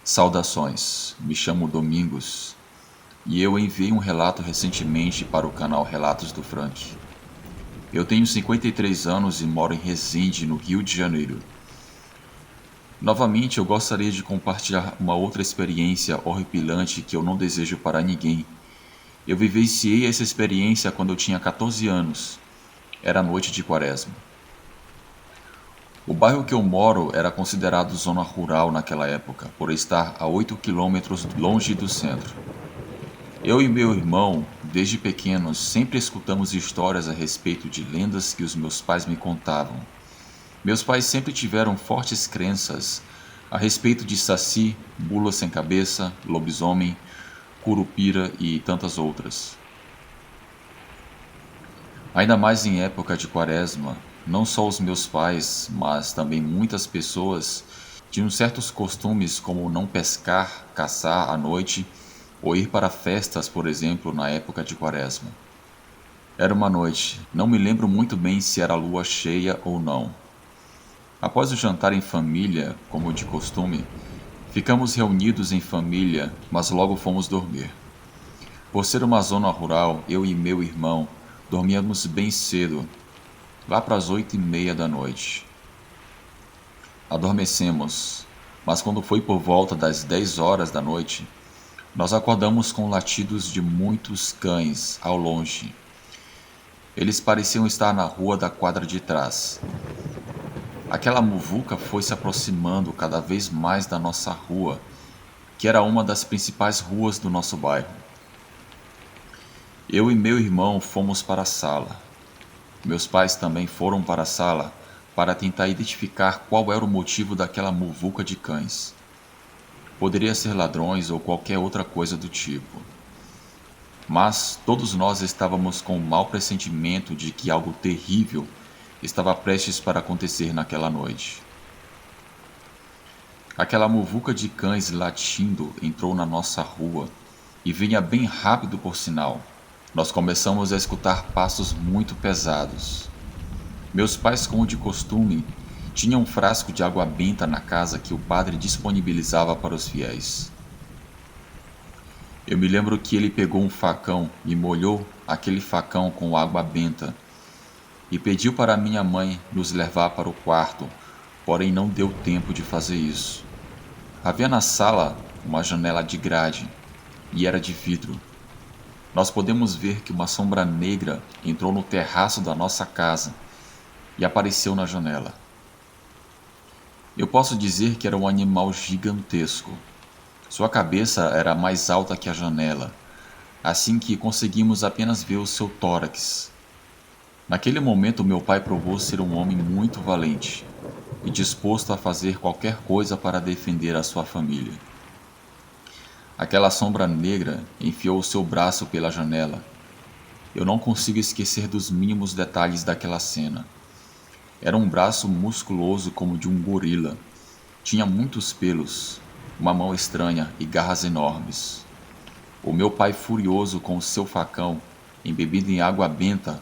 Saudações, me chamo Domingos e eu enviei um relato recentemente para o canal Relatos do Frank. Eu tenho 53 anos e moro em Resende, no Rio de Janeiro. Novamente, eu gostaria de compartilhar uma outra experiência horripilante que eu não desejo para ninguém. Eu vivenciei essa experiência quando eu tinha 14 anos. Era noite de quaresma. O bairro que eu moro era considerado zona rural naquela época, por estar a 8 quilômetros longe do centro. Eu e meu irmão, desde pequenos, sempre escutamos histórias a respeito de lendas que os meus pais me contavam. Meus pais sempre tiveram fortes crenças a respeito de saci, bula sem cabeça, lobisomem, curupira e tantas outras. Ainda mais em época de quaresma, não só os meus pais, mas também muitas pessoas tinham certos costumes como não pescar, caçar à noite ou ir para festas, por exemplo, na época de quaresma. Era uma noite, não me lembro muito bem se era lua cheia ou não. Após o jantar em família, como de costume, ficamos reunidos em família, mas logo fomos dormir. Por ser uma zona rural, eu e meu irmão dormíamos bem cedo, lá para as 8:30 da noite. Adormecemos, mas quando foi por volta das 10 horas da noite, nós acordamos com latidos de muitos cães ao longe. Eles pareciam estar na rua da quadra de trás. Aquela muvuca foi se aproximando cada vez mais da nossa rua, que era uma das principais ruas do nosso bairro. Eu e meu irmão fomos para a sala. Meus pais também foram para a sala para tentar identificar qual era o motivo daquela muvuca de cães. Poderia ser ladrões ou qualquer outra coisa do tipo. Mas todos nós estávamos com um mau pressentimento de que algo terrível estava prestes para acontecer naquela noite. Aquela muvuca de cães latindo entrou na nossa rua e vinha bem rápido por sinal. Nós começamos a escutar passos muito pesados. Meus pais, como de costume, tinham um frasco de água benta na casa que o padre disponibilizava para os fiéis. Eu me lembro que ele pegou um facão e molhou aquele facão com água benta e pediu para minha mãe nos levar para o quarto, porém não deu tempo de fazer isso. Havia na sala uma janela de grade e era de vidro. Nós podemos ver que uma sombra negra entrou no terraço da nossa casa e apareceu na janela. Eu posso dizer que era um animal gigantesco. Sua cabeça era mais alta que a janela, assim que conseguimos apenas ver o seu tórax. Naquele momento, meu pai provou ser um homem muito valente e disposto a fazer qualquer coisa para defender a sua família. Aquela sombra negra enfiou o seu braço pela janela. Eu não consigo esquecer dos mínimos detalhes daquela cena. Era um braço musculoso como de um gorila. Tinha muitos pelos, uma mão estranha e garras enormes. O meu pai, furioso com o seu facão, embebido em água benta,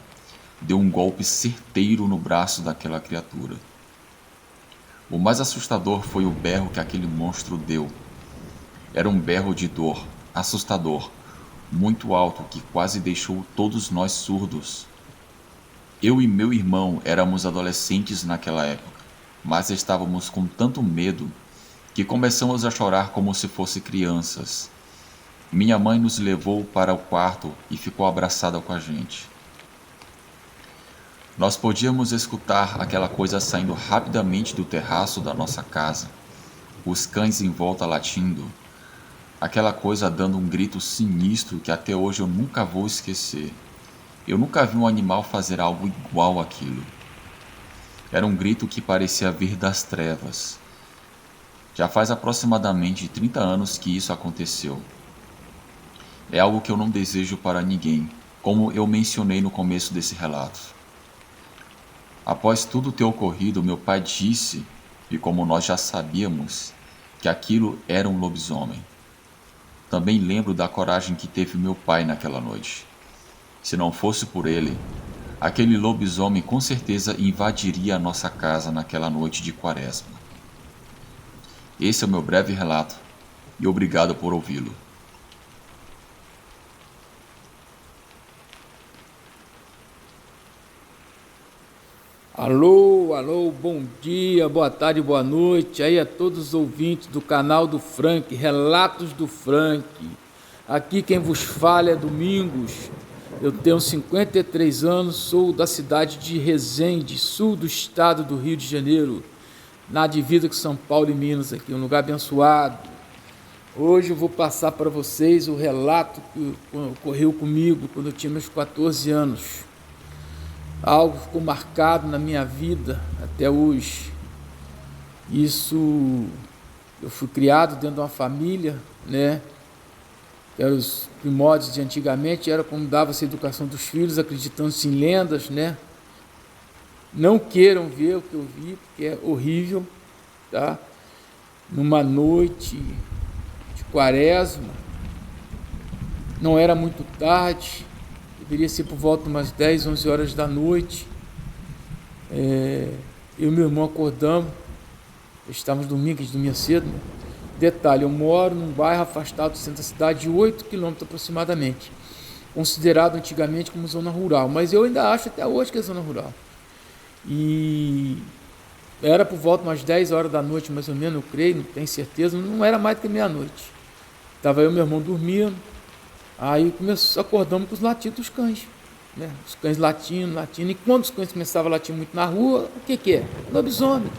deu um golpe certeiro no braço daquela criatura. O mais assustador foi o berro que aquele monstro deu. Era um berro de dor, assustador, muito alto que quase deixou todos nós surdos. Eu e meu irmão éramos adolescentes naquela época, mas estávamos com tanto medo que começamos a chorar como se fossem crianças. Minha mãe nos levou para o quarto e ficou abraçada com a gente. Nós podíamos escutar aquela coisa saindo rapidamente do terraço da nossa casa, os cães em volta latindo, aquela coisa dando um grito sinistro que até hoje eu nunca vou esquecer. Eu nunca vi um animal fazer algo igual àquilo. Era um grito que parecia vir das trevas. Já faz aproximadamente 30 anos que isso aconteceu. É algo que eu não desejo para ninguém, como eu mencionei no começo desse relato. Após tudo ter ocorrido, meu pai disse, e como nós já sabíamos, que aquilo era um lobisomem. Também lembro da coragem que teve meu pai naquela noite. Se não fosse por ele, aquele lobisomem com certeza invadiria a nossa casa naquela noite de quaresma. Esse é o meu breve relato. e obrigado por ouvi-lo. Alô, alô, bom dia, boa tarde, boa noite aí a todos os ouvintes do canal do Frank, Relatos do Frank. Aqui quem vos fala é Domingos. Eu tenho 53 anos, sou da cidade de Resende, sul do estado do Rio de Janeiro, na divisa com São Paulo e Minas, aqui, um lugar abençoado. Hoje eu vou passar para vocês o relato que ocorreu comigo quando eu tinha meus 14 anos. Algo ficou marcado na minha vida até hoje. Eu fui criado dentro de uma família, né? Que eram os primórdios de antigamente, era como dava-se a educação dos filhos, acreditando-se em lendas, né? Não queiram ver o que eu vi, porque é horrível, tá? Numa noite de quaresma, não era muito tarde, deveria ser por volta de umas 10, 11 horas da noite. Eu e meu irmão acordamos, estávamos domingo, a gente dormia cedo, né? Detalhe, eu moro num bairro afastado do centro da cidade, de 8 quilômetros aproximadamente, considerado antigamente como zona rural, mas eu ainda acho até hoje que é zona rural. E era por volta de umas 10 horas da noite, mais ou menos, eu creio, não tenho certeza, não era mais do que meia-noite. Estava eu e meu irmão dormindo, aí acordamos com os latidos dos cães, né? Os cães latindo, e quando os cães começavam a latir muito na rua, o que é? Lobisomem.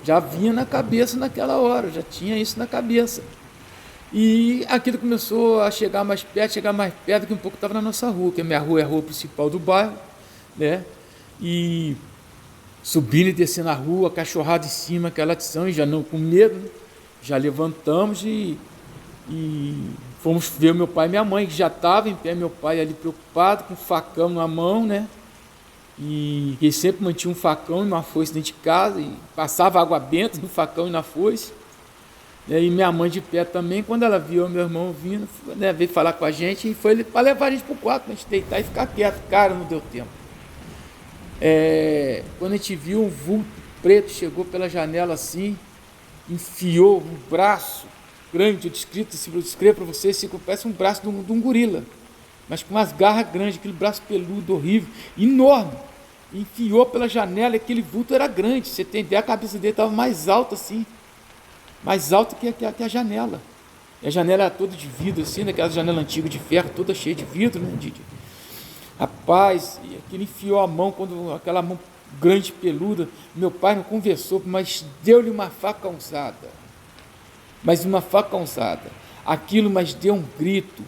Já vinha na cabeça naquela hora, já tinha isso na cabeça. E aquilo começou a chegar mais perto, que um pouco estava na nossa rua, que a minha rua é a rua principal do bairro, né? E subindo e descendo a rua, cachorrada em cima, aquela latição, e já não com medo, né? Já levantamos e fomos ver meu pai e minha mãe, que já estavam em pé, meu pai ali preocupado, com o facão na mão, né? E ele sempre mantinha um facão e uma foice dentro de casa, e passava água benta no facão e na foice. E minha mãe de pé também, quando ela viu meu irmão vindo, né, veio falar com a gente, e foi para levar a gente para o quarto, para a gente deitar e ficar quieto. Cara, não deu tempo. Quando a gente viu, um vulto preto chegou pela janela assim, enfiou um braço grande, eu descrevo para vocês, assim, parece um braço de um gorila, mas com umas garras grandes, aquele braço peludo, horrível, enorme, enfiou pela janela, aquele vulto era grande, você tem ideia, a cabeça dele estava mais alta assim, mais alta que a janela, e a janela era toda de vidro assim, daquela janela antiga de ferro, toda cheia de vidro, né? Rapaz, e aquele enfiou a mão, aquela mão grande, peluda, meu pai não conversou, mas deu-lhe uma facãozada, aquilo, mas deu um grito.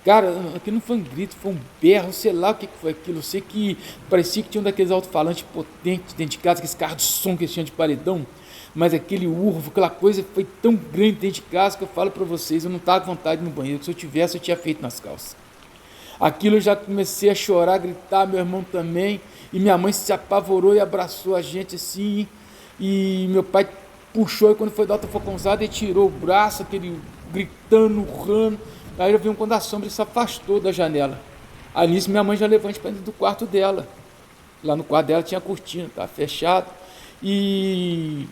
Cara, aquilo não foi um grito, foi um berro, sei lá o que foi aquilo. Eu sei que parecia que tinha um daqueles alto-falantes potentes dentro de casa, aqueles carros de som que eles tinham de paredão, mas aquele urro, aquela coisa foi tão grande dentro de casa que eu falo para vocês, eu não estava com vontade no banheiro, que se eu tivesse eu tinha feito nas calças. Aquilo eu já comecei a chorar, a gritar, meu irmão também, e minha mãe se apavorou e abraçou a gente assim, e meu pai puxou, e quando foi dar outra facãozada, ele tirou o braço, aquele gritando, urrando. Aí eu vi quando a sombra se afastou da janela. Aí nisso minha mãe já levou a gente para dentro do quarto dela. Lá no quarto dela tinha cortina, estava fechado. E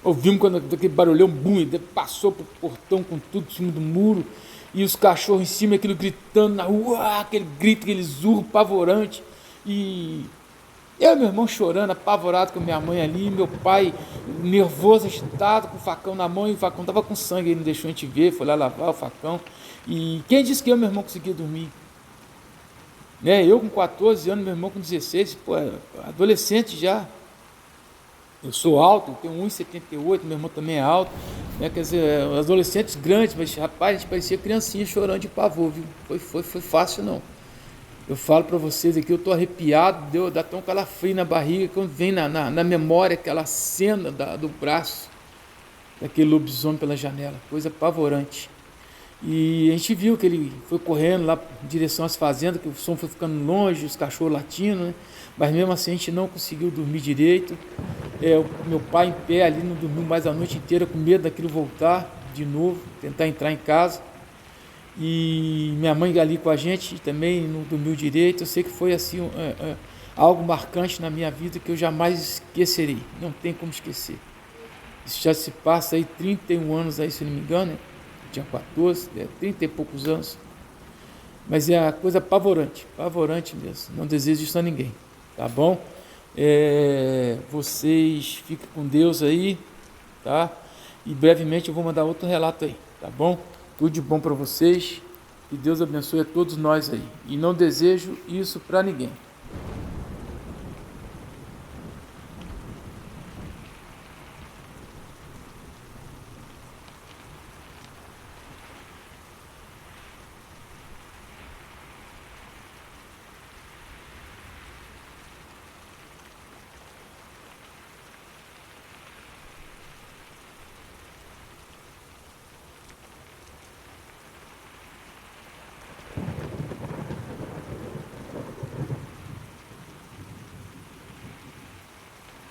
ouvimos quando aquele barulhão, bum, ele passou pro portão com tudo em cima do muro. E os cachorros em cima, aquilo gritando na rua, aquele grito, aquele zurro pavorante. E eu e meu irmão chorando, apavorado com minha mãe ali, meu pai nervoso, agitado, com o facão na mão, e o facão estava com sangue, ele não deixou a gente ver, foi lá lavar o facão. E quem disse que eu e meu irmão conseguia dormir? Né? Eu com 14 anos, meu irmão com 16, pô, adolescente já. Eu sou alto, eu tenho 1,78, meu irmão também é alto, né? Quer dizer, adolescentes grandes, mas rapaz, a gente parecia criancinha chorando de pavor, viu? Foi fácil não. Eu falo para vocês aqui, eu estou arrepiado, dá até um calafrio na barriga, quando vem na memória aquela cena do braço, daquele lobisomem pela janela, coisa apavorante. E a gente viu que ele foi correndo lá em direção às fazendas, que o som foi ficando longe, os cachorros latindo, né? Mas mesmo assim a gente não conseguiu dormir direito. O meu pai em pé ali não dormiu mais a noite inteira, com medo daquilo voltar de novo, tentar entrar em casa. E minha mãe ali com a gente também não dormiu direito. Eu sei que foi assim algo marcante na minha vida que eu jamais esquecerei, não tem como esquecer. Isso já se passa aí 31 anos aí, se não me engano, né? Tinha 14, 30 e poucos anos. Mas é a coisa apavorante, apavorante mesmo. Não desejo isso a ninguém, tá bom? Vocês fiquem com Deus aí, tá? E brevemente eu vou mandar outro relato aí, tá bom? Tudo de bom para vocês. Que Deus abençoe a todos nós aí. E não desejo isso para ninguém.